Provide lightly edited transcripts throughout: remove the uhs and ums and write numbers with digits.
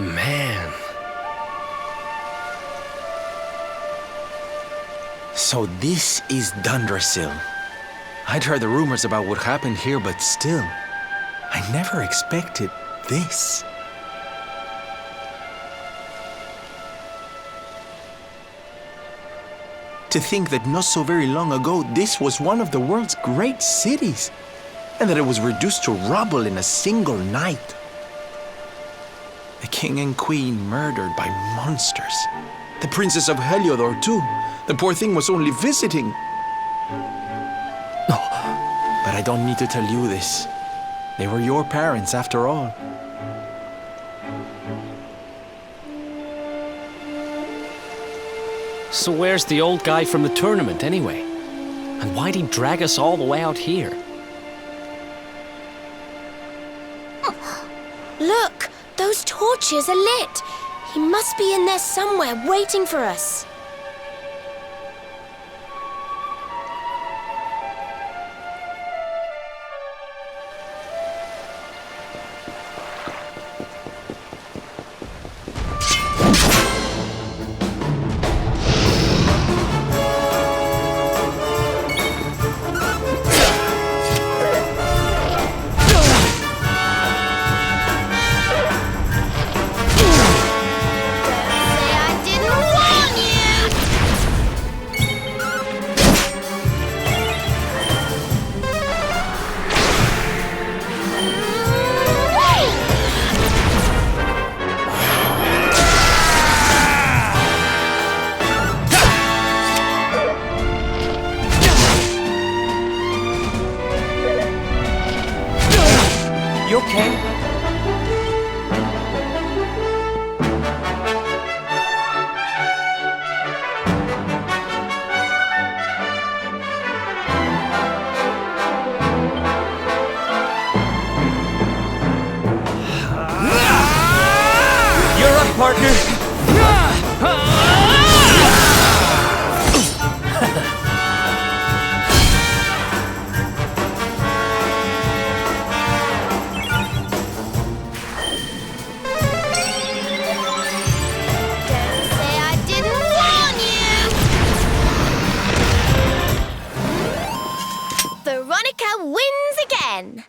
Man. So this is Dundrasil. I'd heard the rumors about what happened here, but still, I never expected this. To think that not so very long ago, this was one of the world's great cities, and that it was reduced to rubble in a single night. The king and queen murdered by monsters. The princess of Heliodor, too. The poor thing was only visiting. But I don't need to tell you this. They were your parents, after all. So where's the old guy from the tournament, anyway? And why'd he drag us all the way out here? Look! Those torches are lit! He must be in there somewhere, waiting for us. You okay? You're up, partner! Veronica wins again!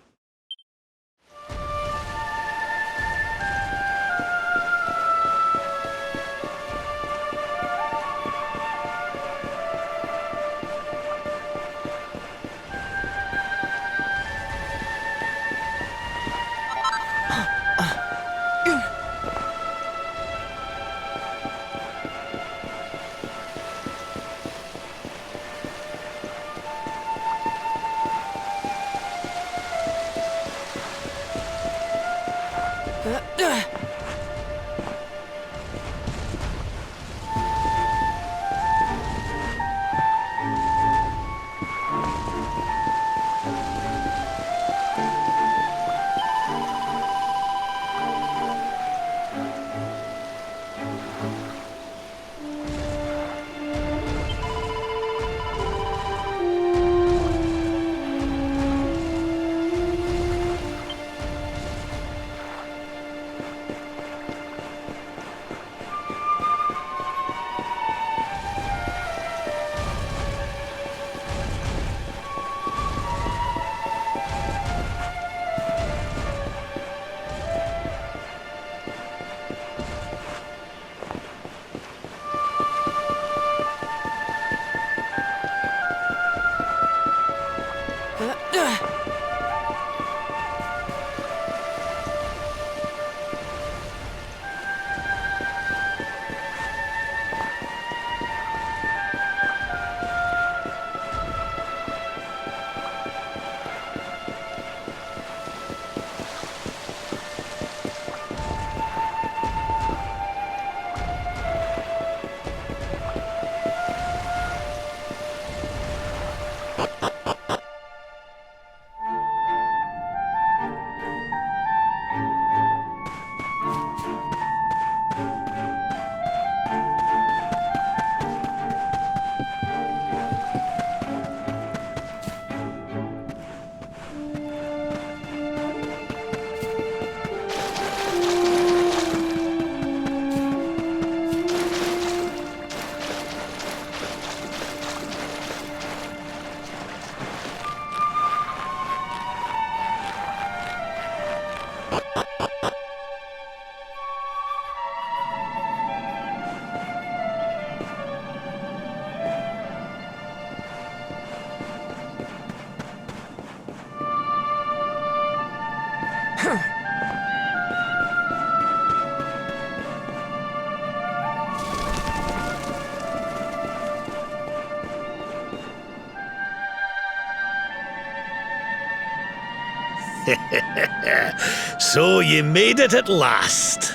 So you made it at last.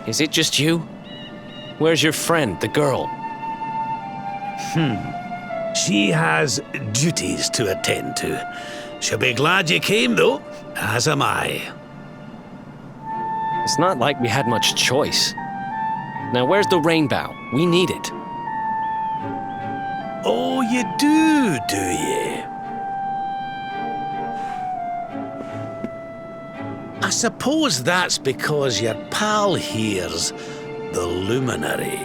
Is it just you? Where's your friend, the girl? She has duties to attend to. She'll be glad you came, though, as am I. It's not like we had much choice. Now, where's the rainbow? We need it. Oh, you do you? I suppose that's because your pal here's the luminary.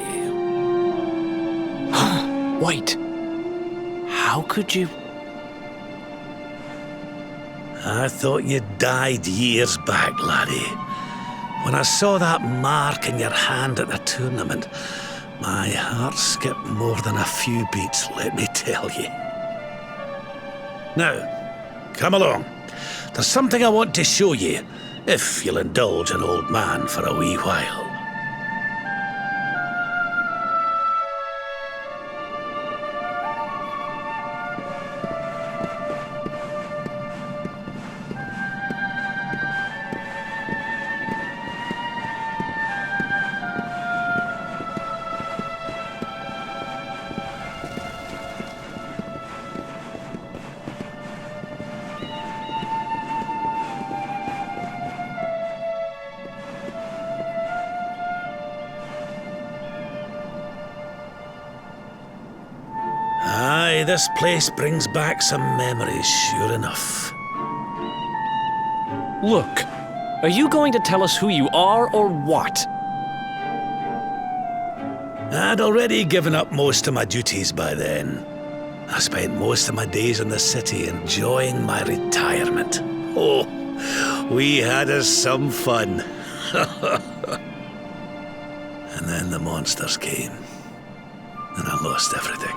Wait. How could you? I thought you died years back, laddie. When I saw that mark in your hand at the tournament, my heart skipped more than a few beats, let me tell you. Now, come along. There's something I want to show you, if you'll indulge an old man for a wee while. Aye, this place brings back some memories, sure enough. Look, are you going to tell us who you are or what? I'd already given up most of my duties by then. I spent most of my days in the city enjoying my retirement. Oh, we had us some fun. And then the monsters came, and I lost everything.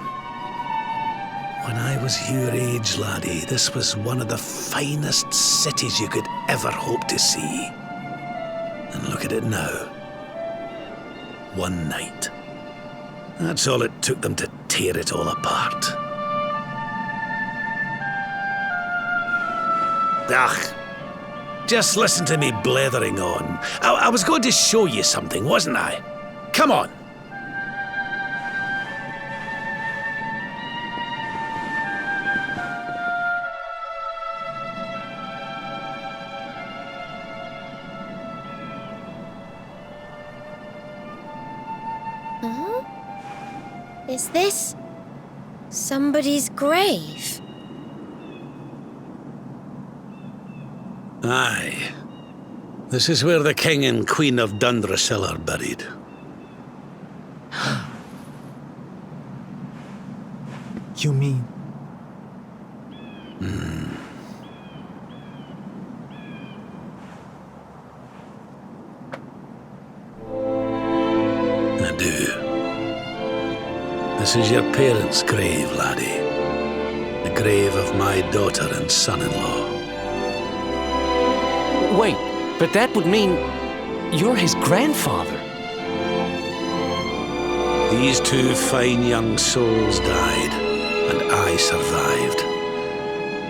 When I was your age, laddie, this was one of the finest cities you could ever hope to see. And look at it now. One night. That's all it took them to tear it all apart. Ugh. Just listen to me blethering on. I was going to show you something, wasn't I? Come on. Is this somebody's grave? Aye. This is where the King and Queen of Dundrasil are buried. You mean? I do. This is your parents' grave, laddie. The grave of my daughter and son-in-law. Wait, but that would mean you're his grandfather. These two fine young souls died, and I survived.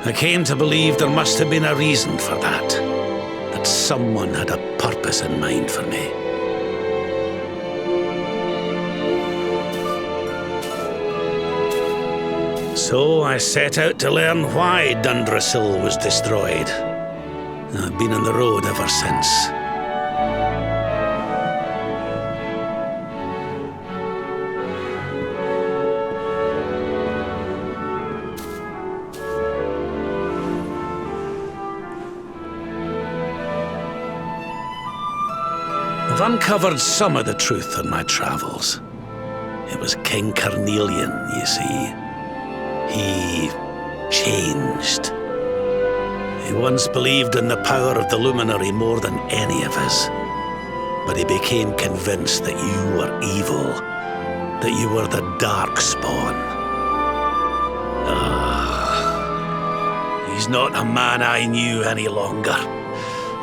I came to believe there must have been a reason for that. That someone had a purpose in mind for me. So I set out to learn why Dundrasil was destroyed. I've been on the road ever since. I've uncovered some of the truth on my travels. It was King Carnelian, you see. He changed. He once believed in the power of the luminary more than any of us. But he became convinced that you were evil, that you were the dark spawn. He's not a man I knew any longer.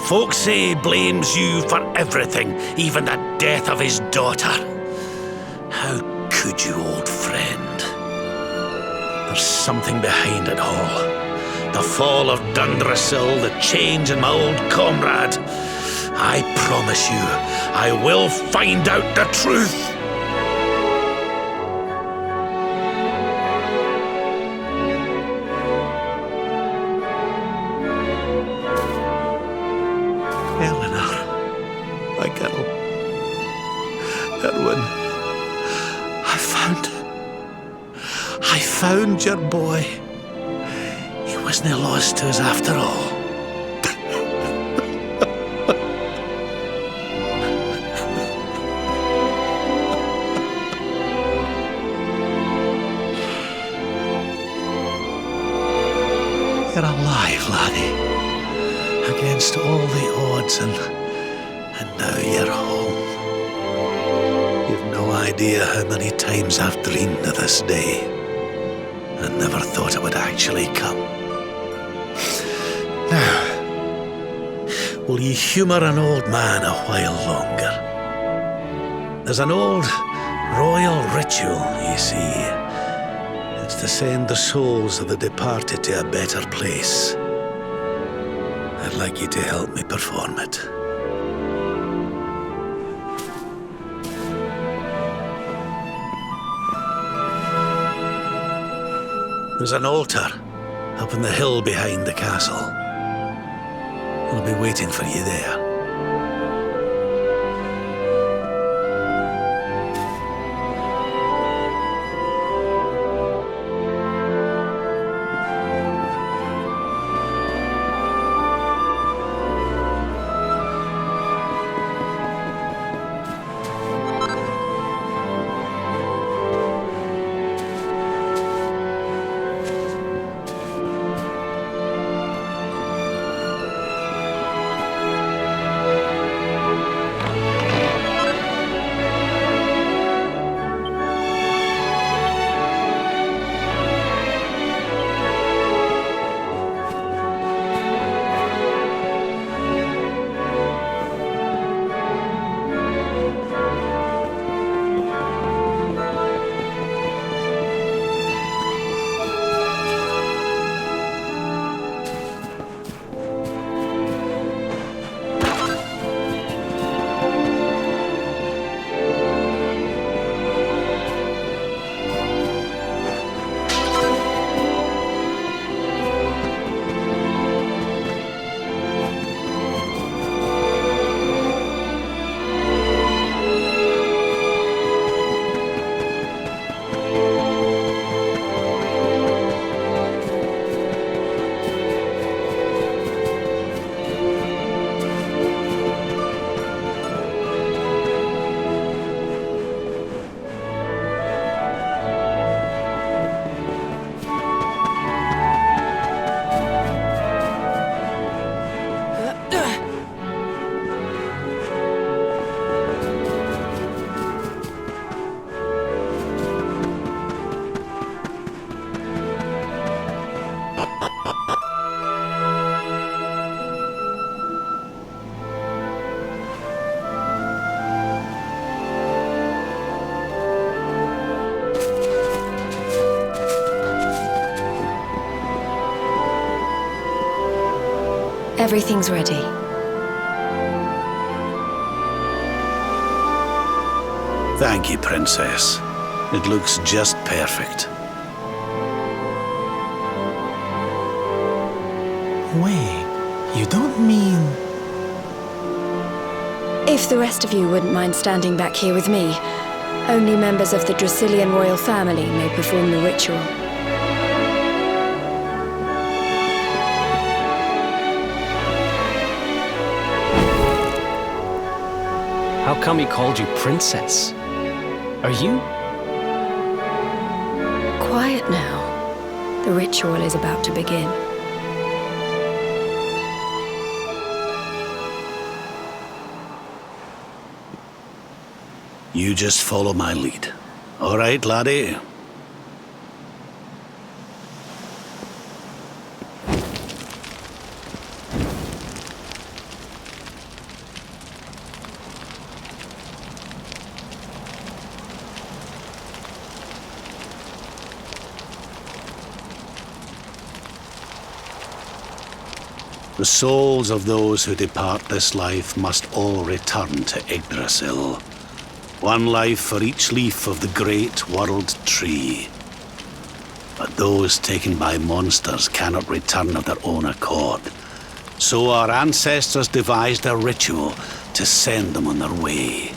Folks say he blames you for everything, even the death of his daughter. How could you, old friend? There's something behind it all. The fall of Dundrasil, the change in my old comrade. I promise you, I will find out the truth. Eleanor, my girl. Erwin, I found your boy. He wasn't lost to us after all. You're alive, laddie. Against all the odds, and now you're home. You've no idea how many times I've dreamed of this day, and never thought it would actually come. Now, will ye humour an old man a while longer? There's an old royal ritual, ye see. It's to send the souls of the departed to a better place. I'd like you to help me perform it. There's an altar up on the hill behind the castle. I'll be waiting for you there. Everything's ready. Thank you, Princess. It looks just perfect. Wait, you don't mean... If the rest of you wouldn't mind standing back here with me, only members of the Dracilian royal family may perform the ritual. How come he called you princess? Are you? Quiet now. The ritual is about to begin. You just follow my lead. All right, laddie? The souls of those who depart this life must all return to Yggdrasil. One life for each leaf of the great world tree. But those taken by monsters cannot return of their own accord. So our ancestors devised a ritual to send them on their way.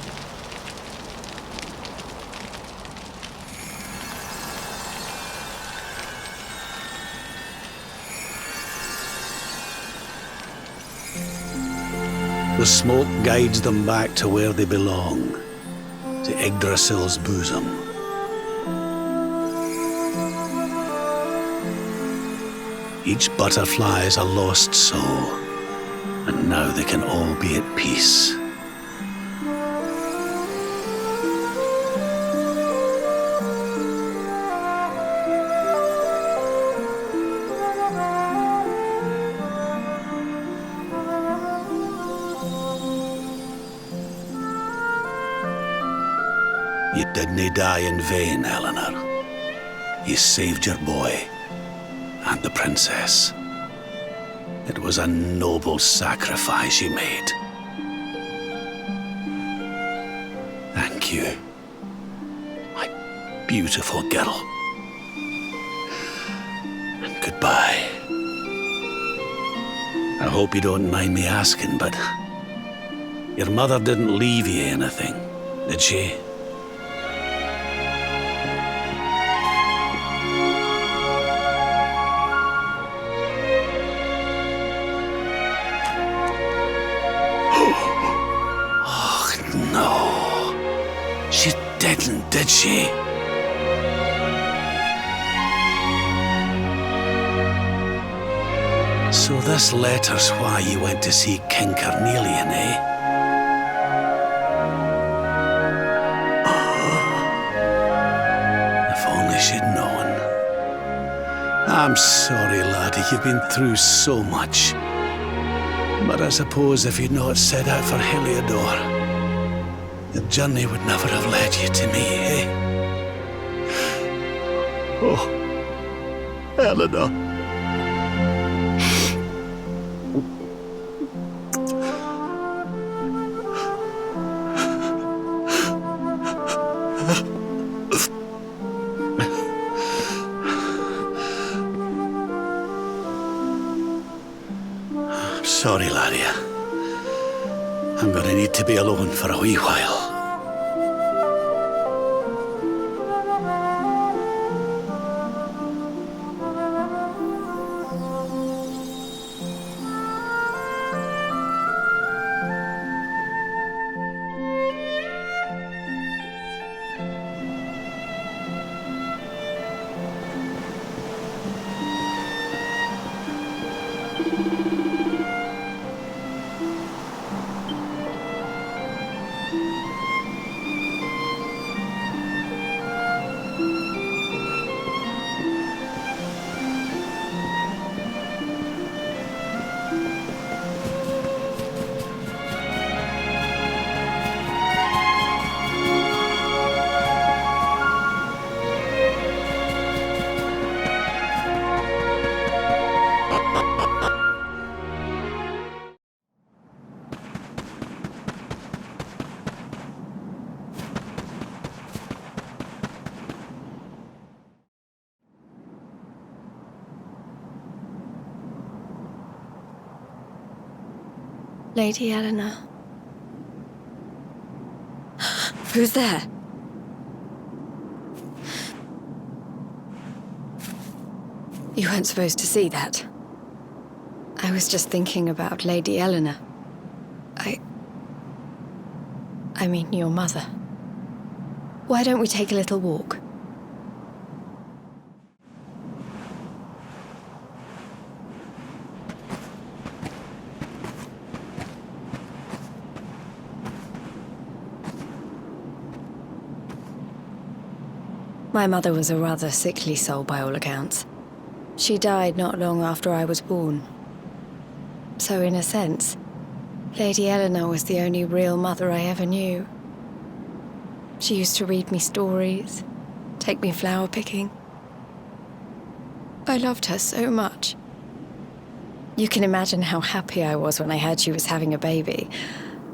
The smoke guides them back to where they belong, to Yggdrasil's bosom. Each butterfly is a lost soul, and now they can all be at peace. You didn't die in vain, Eleanor. You saved your boy and the princess. It was a noble sacrifice you made. Thank you, my beautiful girl. And goodbye. I hope you don't mind me asking, but your mother didn't leave you anything, did she? She didn't, did she? So this letter's why you went to see King Carnelian, eh? If only she'd known. I'm sorry, laddie, you've been through so much. But I suppose if you'd not set out for Heliodor, the journey would never have led you to me, eh? Oh, Eleanor. I'm sorry, laddie. I'm gonna need to be alone for a wee while. Lady Eleanor. Who's there? You weren't supposed to see that. I was just thinking about Lady Eleanor. I mean, your mother. Why don't we take a little walk? My mother was a rather sickly soul by all accounts. She died not long after I was born. So in a sense, Lady Eleanor was the only real mother I ever knew. She used to read me stories, take me flower picking. I loved her so much. You can imagine how happy I was when I heard she was having a baby.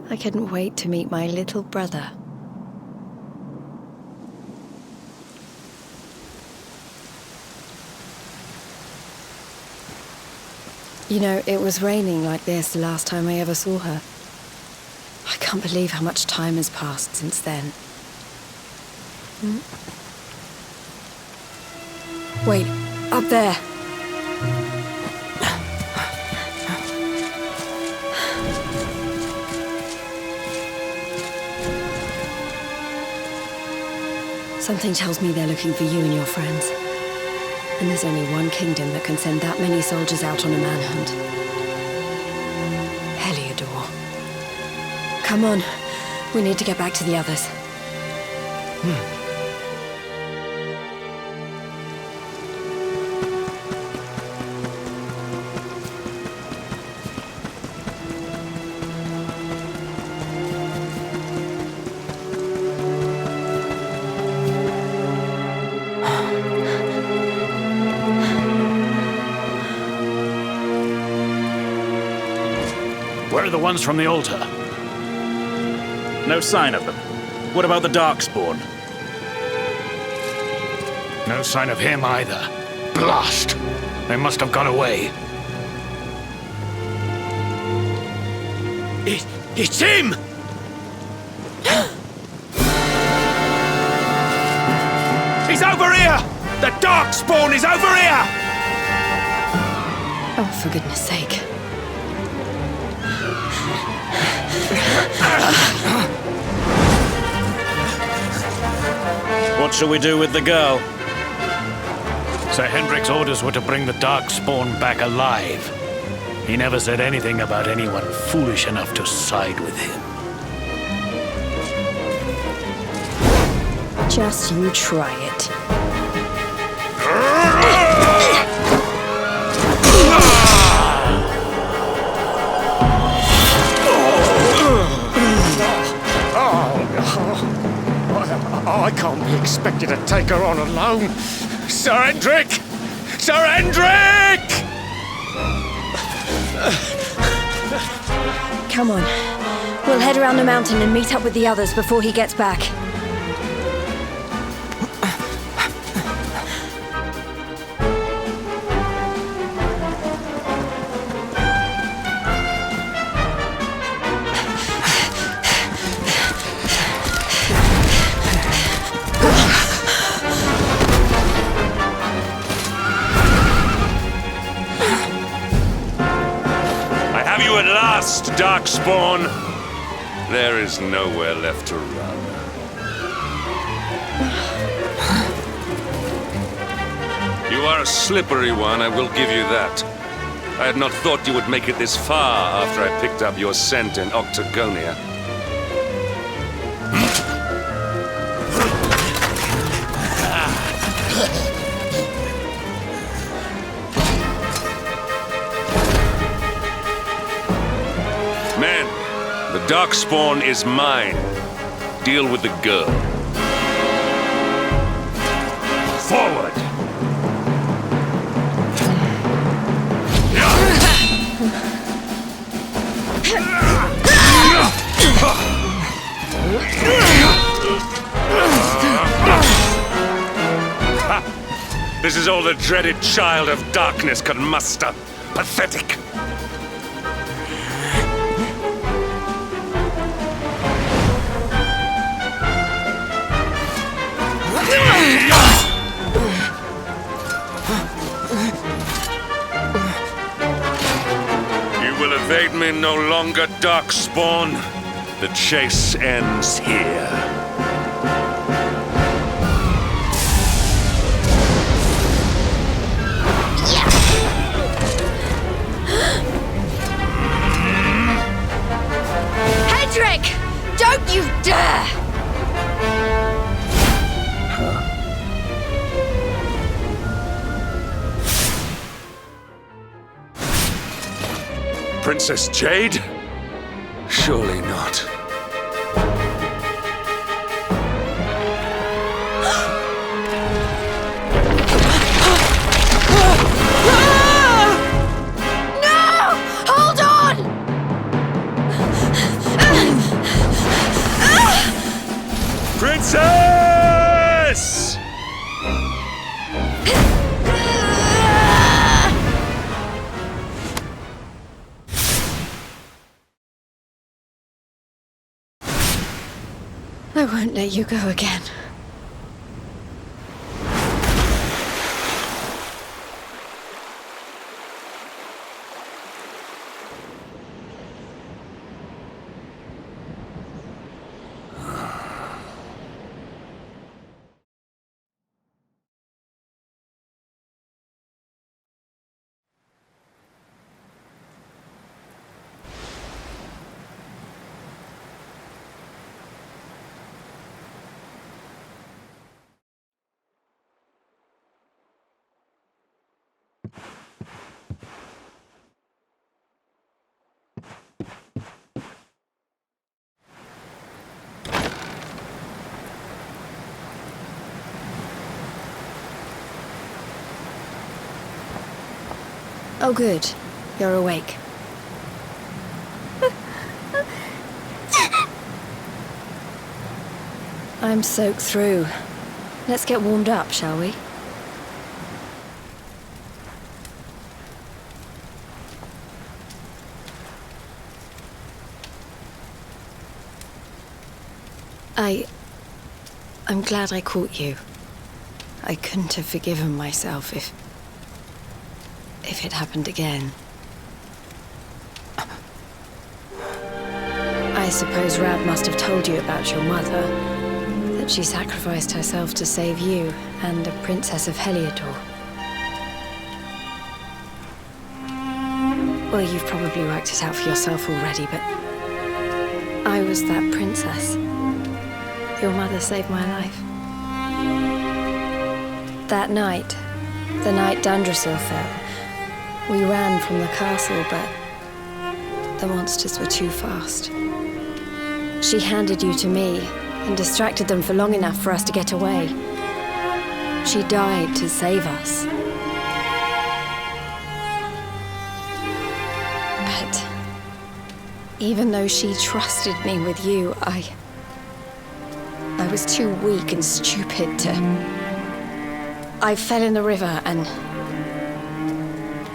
I couldn't wait to meet my little brother. You know, it was raining like this the last time I ever saw her. I can't believe how much time has passed since then. Wait, up there. Something tells me they're looking for you and your friends. And there's only one kingdom that can send that many soldiers out on a manhunt. Heliodor. Come on. We need to get back to the others. Where are the ones from the altar? No sign of them. What about the Darkspawn? No sign of him either. Blast! They must have gone away. It's him! He's over here! The Darkspawn is over here! Oh, for goodness sake. What shall we do with the girl? Sir Hendrik's orders were to bring the Darkspawn back alive. He never said anything about anyone foolish enough to side with him. Just you try it. I can't be expected to take her on alone. Sir Hendrik! Sir Hendrik! Come on. We'll head around the mountain and meet up with the others before he gets back. At last, Darkspawn! There is nowhere left to run. You are a slippery one, I will give you that. I had not thought you would make it this far after I picked up your scent in Octagonia. Men, the Darkspawn is mine. Deal with the girl. Forward! This is all the dreaded child of darkness could muster. Pathetic! You will evade me no longer, Darkspawn. The chase ends here. Hendrik! Don't you dare! Princess Jade? Surely not. No! won't let you go again. Oh, good. You're awake. I'm soaked through. Let's get warmed up, shall we? I'm glad I caught you. I couldn't have forgiven myself if it happened again. I suppose Rab must have told you about your mother, that she sacrificed herself to save you and a princess of Heliodor. Well, you've probably worked it out for yourself already, but I was that princess. Your mother saved my life. That night, the night Dundrasil fell, we ran from the castle, but the monsters were too fast. She handed you to me and distracted them for long enough for us to get away. She died to save us. But even though she trusted me with you, I was too weak and stupid to... I fell in the river and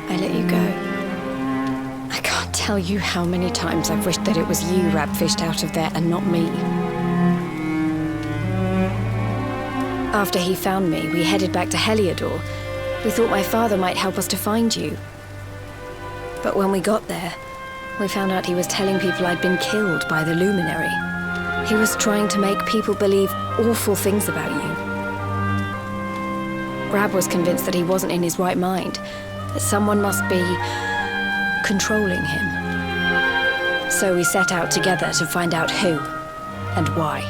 I let you go. I can't tell you how many times I've wished that it was you Rab fished out of there and not me. After he found me, we headed back to Heliodor. We thought my father might help us to find you. But when we got there, we found out he was telling people I'd been killed by the Luminary. He was trying to make people believe awful things about you. Rab was convinced that he wasn't in his right mind, that someone must be controlling him. So we set out together to find out who and why.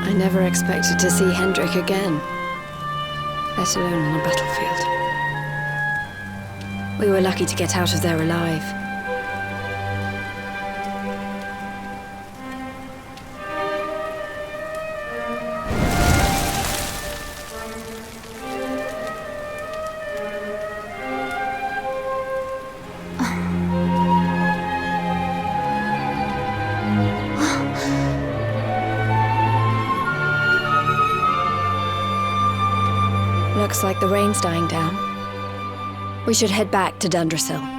I never expected to see Hendrik again, let alone on a battlefield. We were lucky to get out of there alive. Looks like the rain's dying down. We should head back to Dundrasil.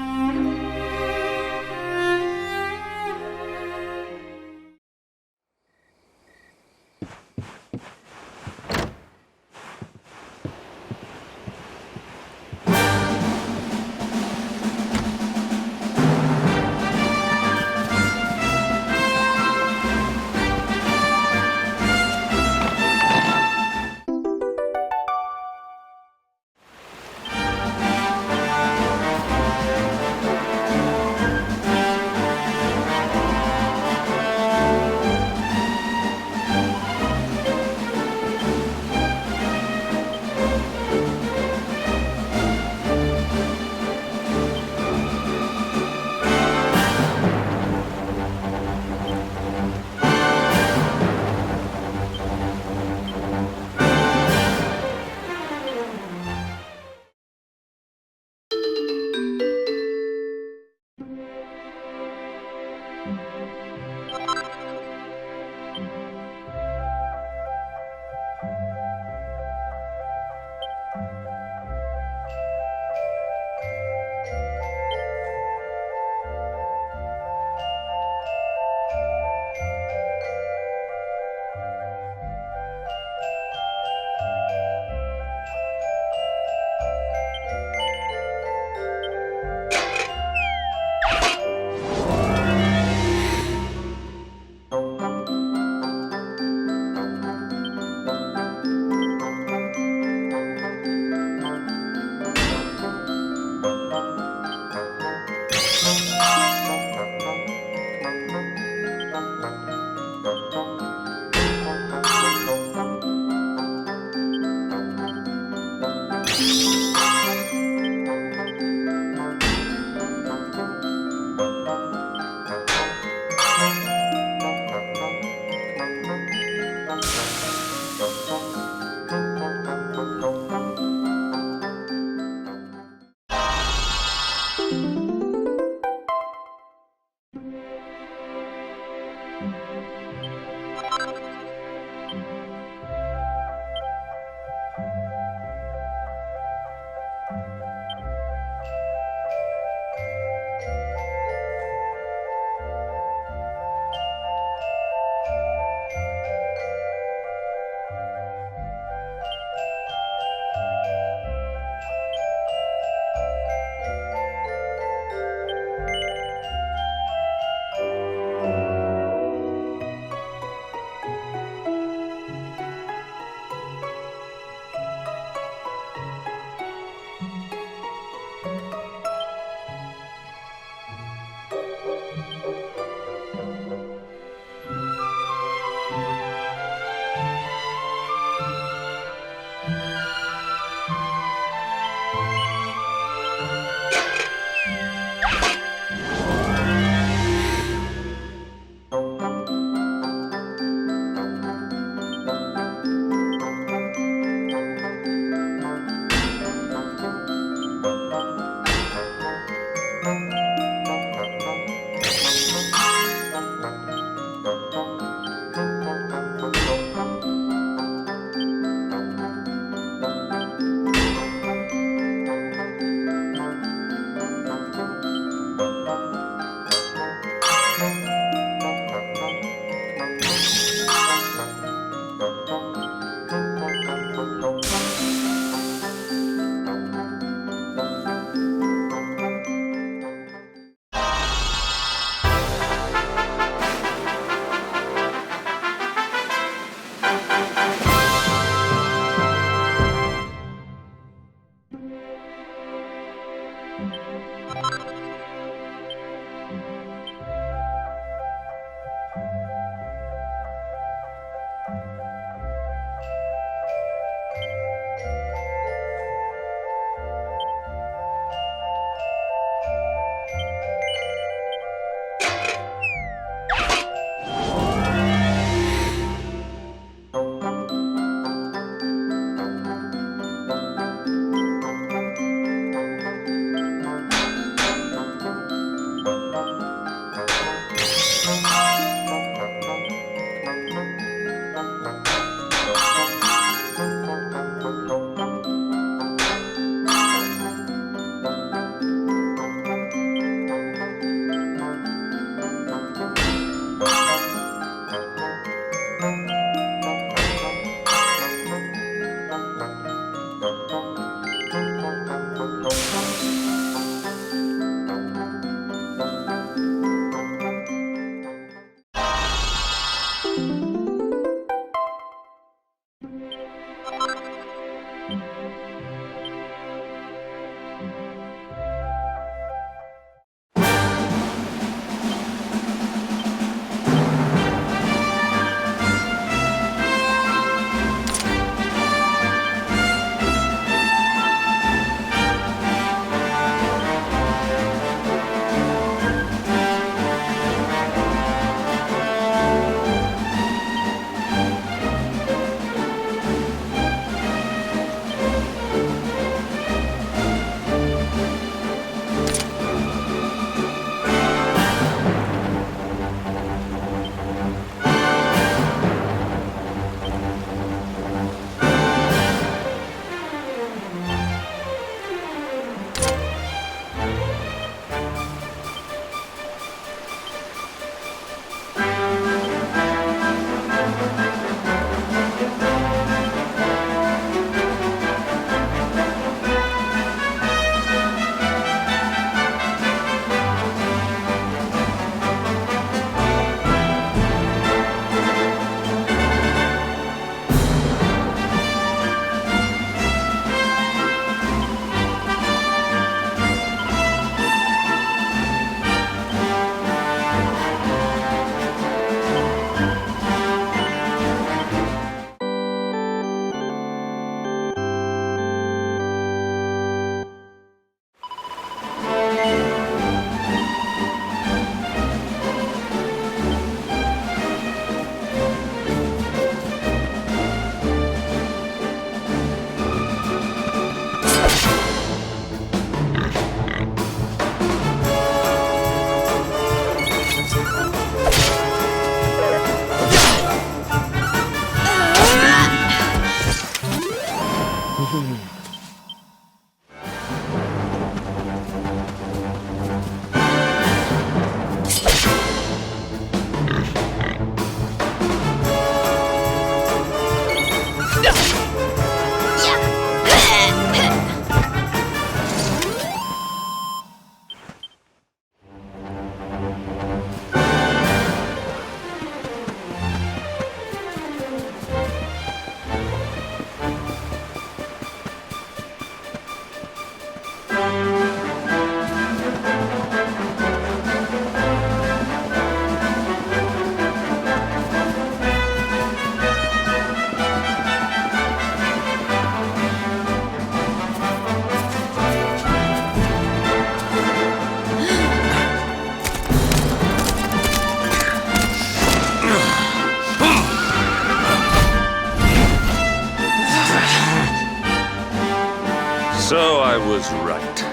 So I was right.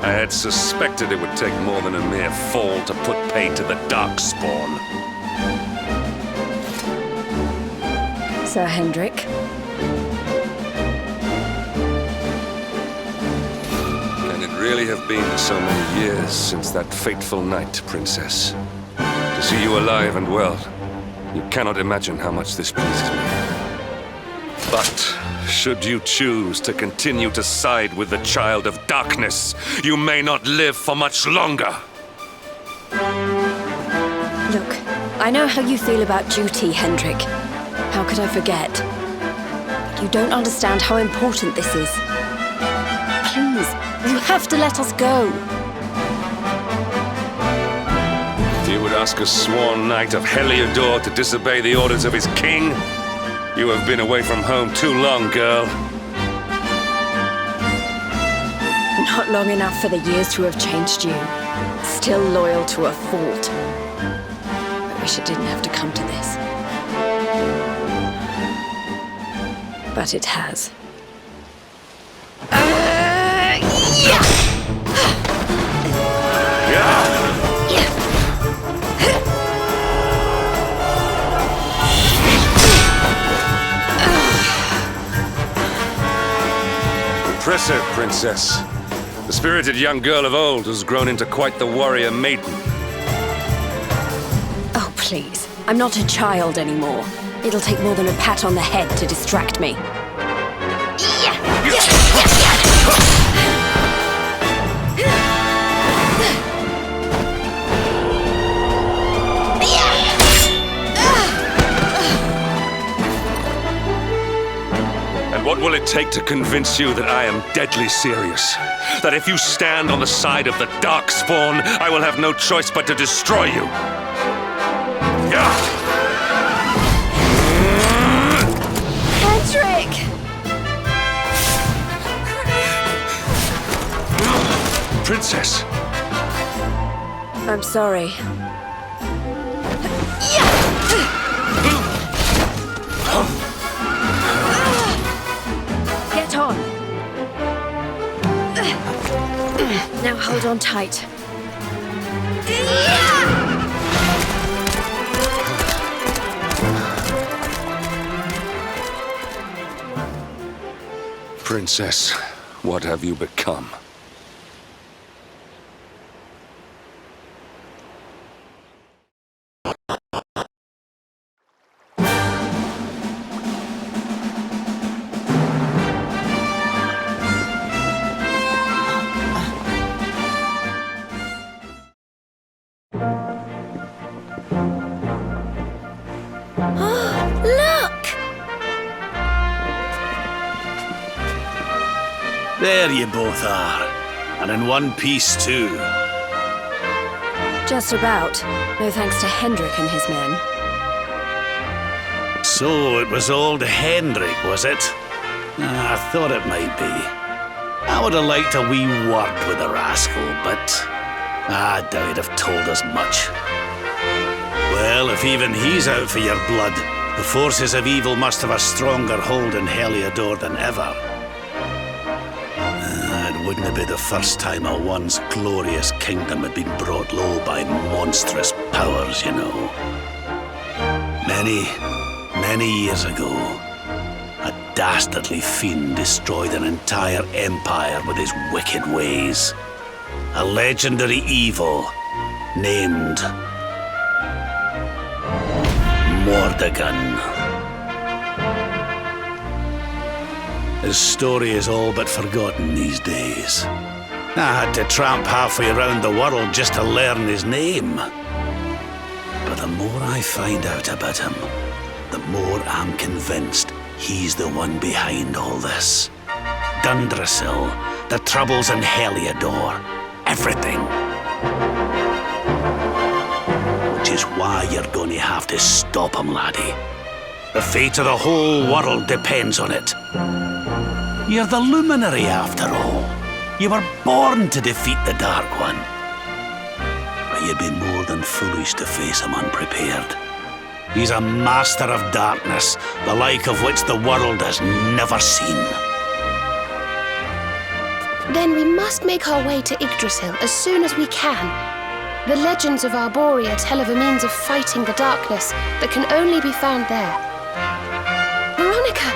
I had suspected it would take more than a mere fall to put pay to the Darkspawn. Sir Hendrik. Can it really have been so many years since that fateful night, Princess? To see you alive and well, you cannot imagine how much this pleases me. But should you choose to continue to side with the Child of Darkness, you may not live for much longer. Look, I know how you feel about duty, Hendrik. How could I forget? But you don't understand how important this is. Please, you have to let us go. You would ask a sworn knight of Heliodor to disobey the orders of his king? You have been away from home too long, girl. Not long enough for the years to have changed you. Still loyal to a fault. I wish it didn't have to come to this. But it has. Impressive, Princess. The spirited young girl of old has grown into quite the warrior maiden. Oh, please. I'm not a child anymore. It'll take more than a pat on the head to distract me. What will it take to convince you that I am deadly serious? That if you stand on the side of the Darkspawn, I will have no choice but to destroy you? Patrick! Princess! I'm sorry. Get on. Now hold on tight. Princess, what have you become? There you both are. And in one piece, too. Just about. No thanks to Hendrik and his men. So it was old Hendrik, was it? I thought it might be. I would have liked a wee word with the rascal, but I doubt he'd have told us much. Well, if even he's out for your blood, the forces of evil must have a stronger hold in Heliodor than ever. It wouldn't be the first time a once glorious kingdom had been brought low by monstrous powers, you know. Many years ago, a dastardly fiend destroyed an entire empire with his wicked ways. A legendary evil named Mordegon. His story is all but forgotten these days. I had to tramp halfway around the world just to learn his name. But the more I find out about him, the more I'm convinced he's the one behind all this. Dundrasil, the troubles in Heliodor, everything. Which is why you're going to have to stop him, laddie. The fate of the whole world depends on it. You're the luminary, after all. You were born to defeat the Dark One. But you'd be more than foolish to face him unprepared. He's a master of darkness, the like of which the world has never seen. Then we must make our way to Yggdrasil as soon as we can. The legends of Arborea tell of a means of fighting the darkness that can only be found there. Veronica,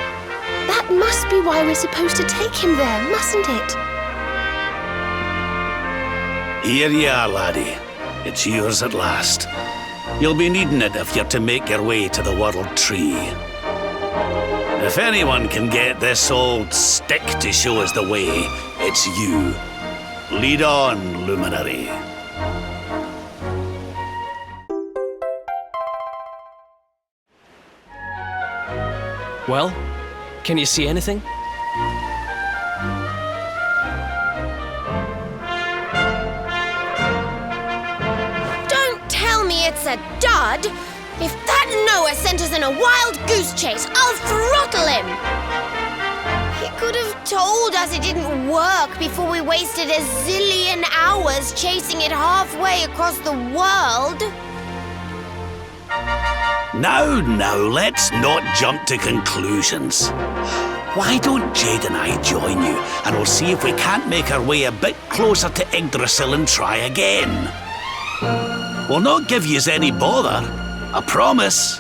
that must be why we're supposed to take him there, mustn't it? Here you are, laddie. It's yours at last. You'll be needing it if you're to make your way to the World Tree. If anyone can get this old stick to show us the way, it's you. Lead on, luminary. Well, can you see anything? It's a dud. If that Noah sent us in a wild goose chase, I'll throttle him. He could have told us it didn't work before we wasted a zillion hours chasing it halfway across the world. Now, let's not jump to conclusions. Why don't Jade and I join you, and we'll see if we can't make our way a bit closer to Yggdrasil and try again. We'll not give yous any bother, I promise.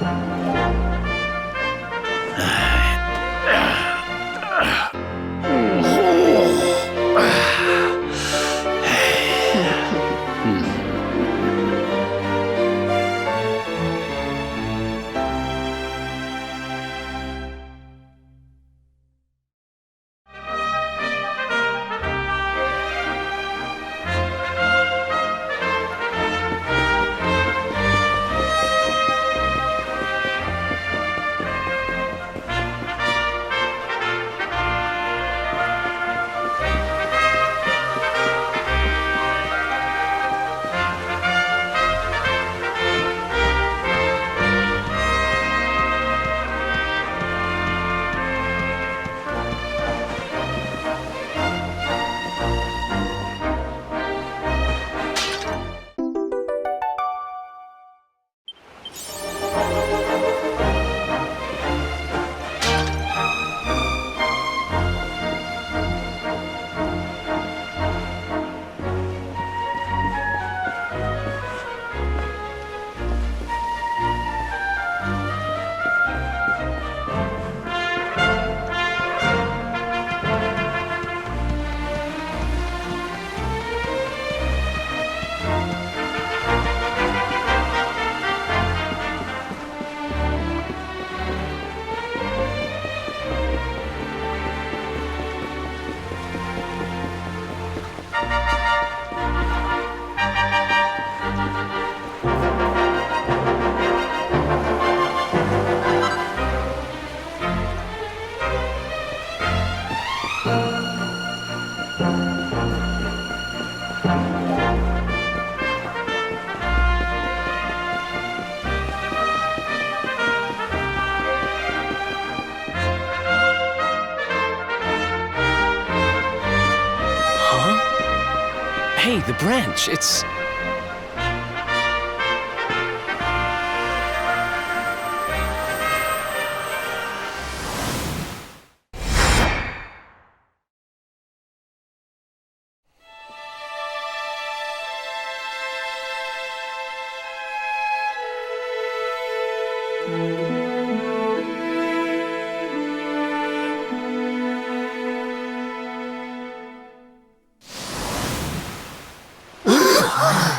Hey, the branch, it's...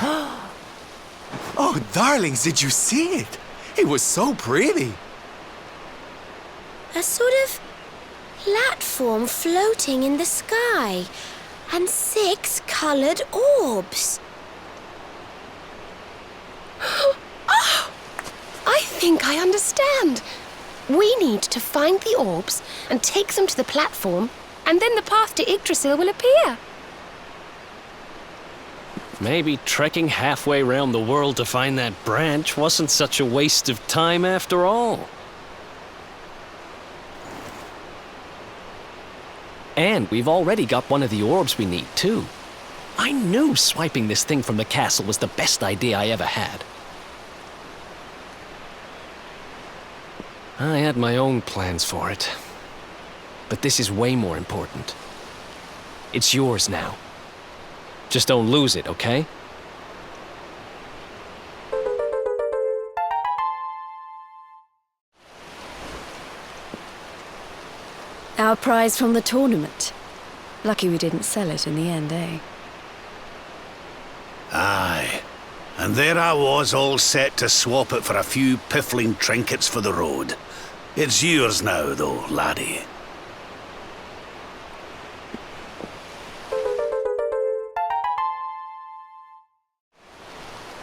Oh, darlings, did you see it? It was so pretty. A sort of platform floating in the sky, and 6 coloured orbs. Oh, I think I understand. We need to find the orbs and take them to the platform, and then the path to Yggdrasil will appear. Maybe trekking halfway around the world to find that branch wasn't such a waste of time after all. And we've already got one of the orbs we need, too. I knew swiping this thing from the castle was the best idea I ever had. I had my own plans for it. But this is way more important. It's yours now. Just don't lose it, okay? Our prize from the tournament. Lucky we didn't sell it in the end, eh? Aye. And there I was, all set to swap it for a few piffling trinkets for the road. It's yours now, though, laddie.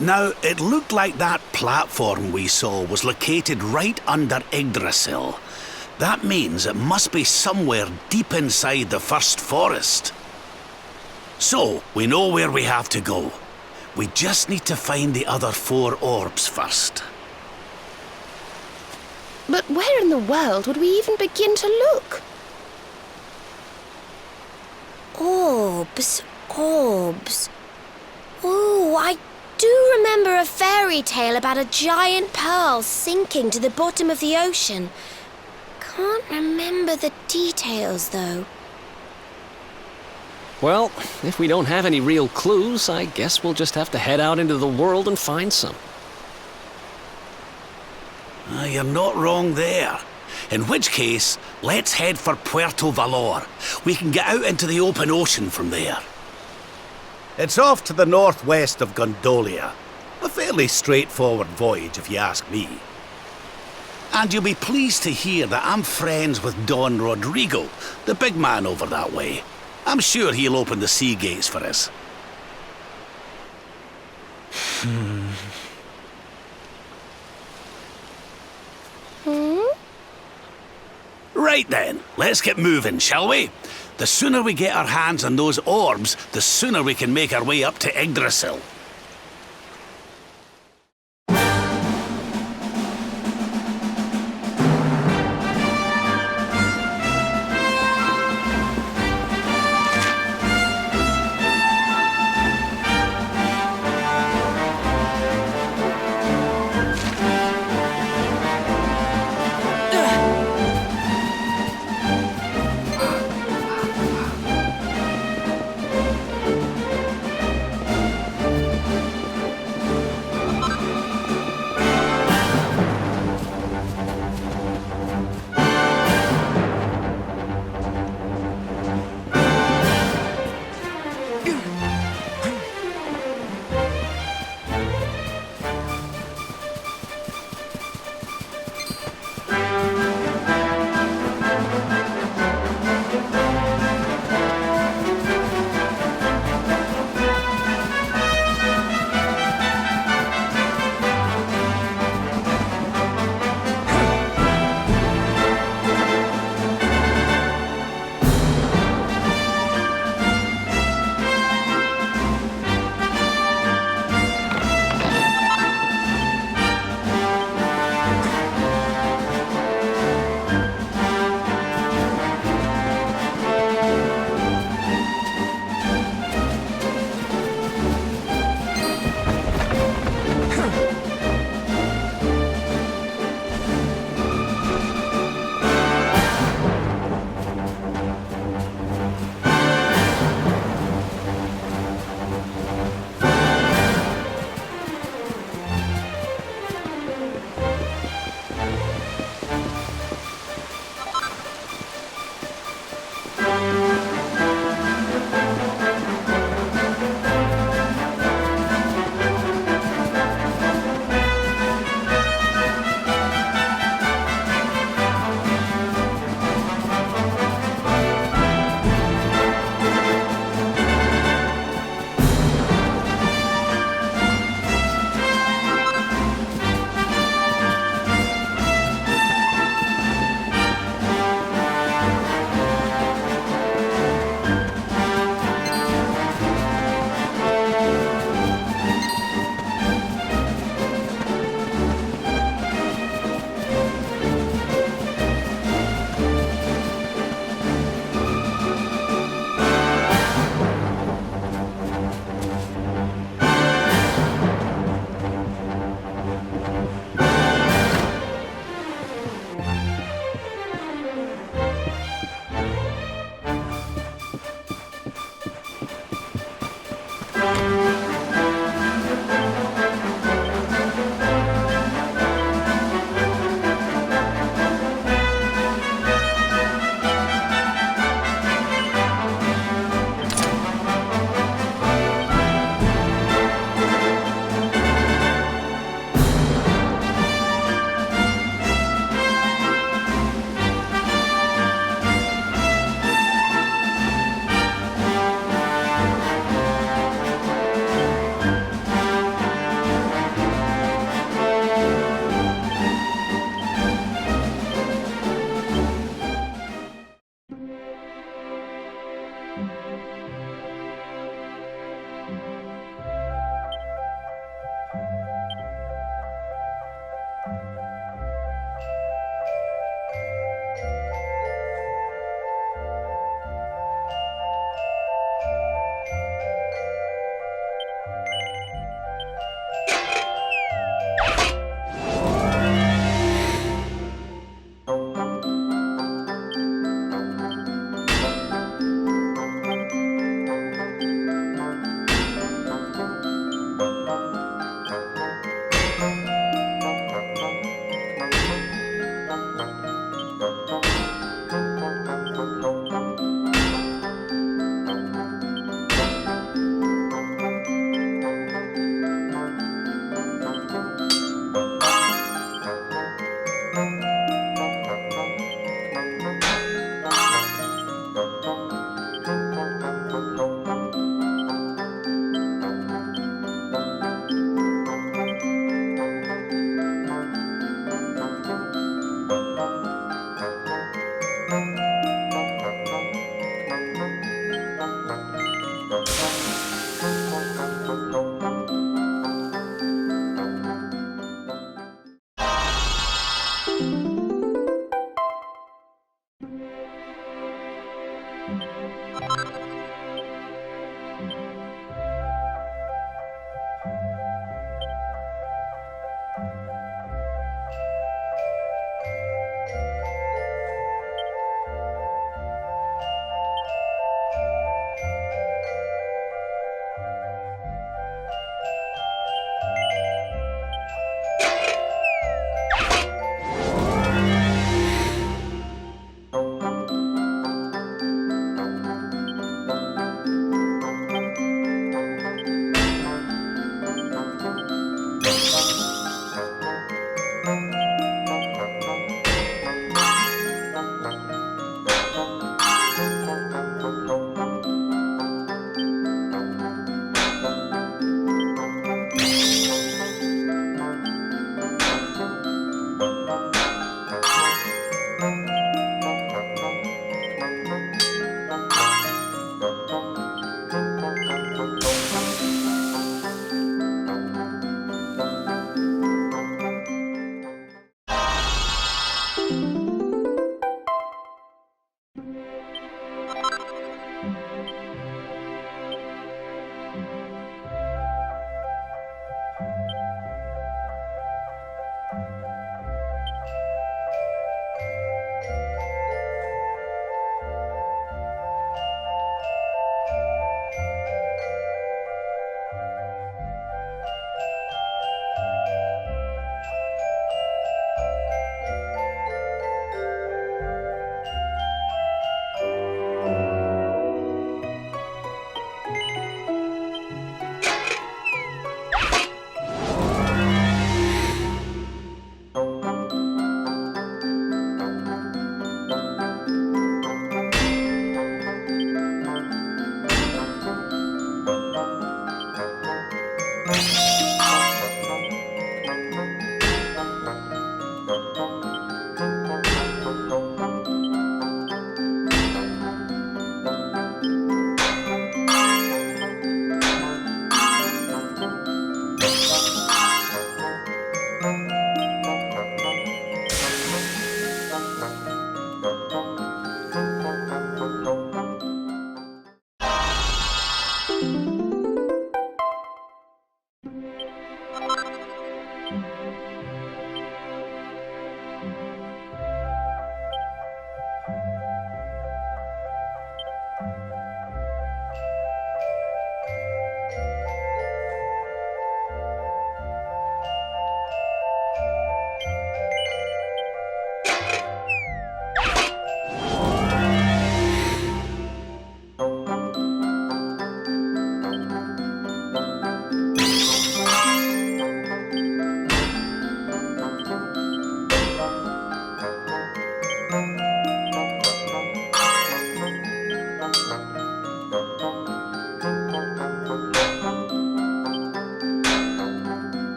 Now, it looked like that platform we saw was located right under Yggdrasil. That means it must be somewhere deep inside the first forest. So, we know where we have to go. We just need to find the other 4 orbs first. But where in the world would we even begin to look? Orbs. Oh, I do remember a fairy tale about a giant pearl sinking to the bottom of the ocean. Can't remember the details, though. Well, if we don't have any real clues, I guess we'll just have to head out into the world and find some. You're not wrong there. In which case, let's head for Puerto Valor. We can get out into the open ocean from there. It's off to the northwest of Gondolia. A fairly straightforward voyage, if you ask me. And you'll be pleased to hear that I'm friends with Don Rodrigo, the big man over that way. I'm sure he'll open the sea gates for us. Right then, let's get moving, shall we? The sooner we get our hands on those orbs, the sooner we can make our way up to Yggdrasil. Thank you.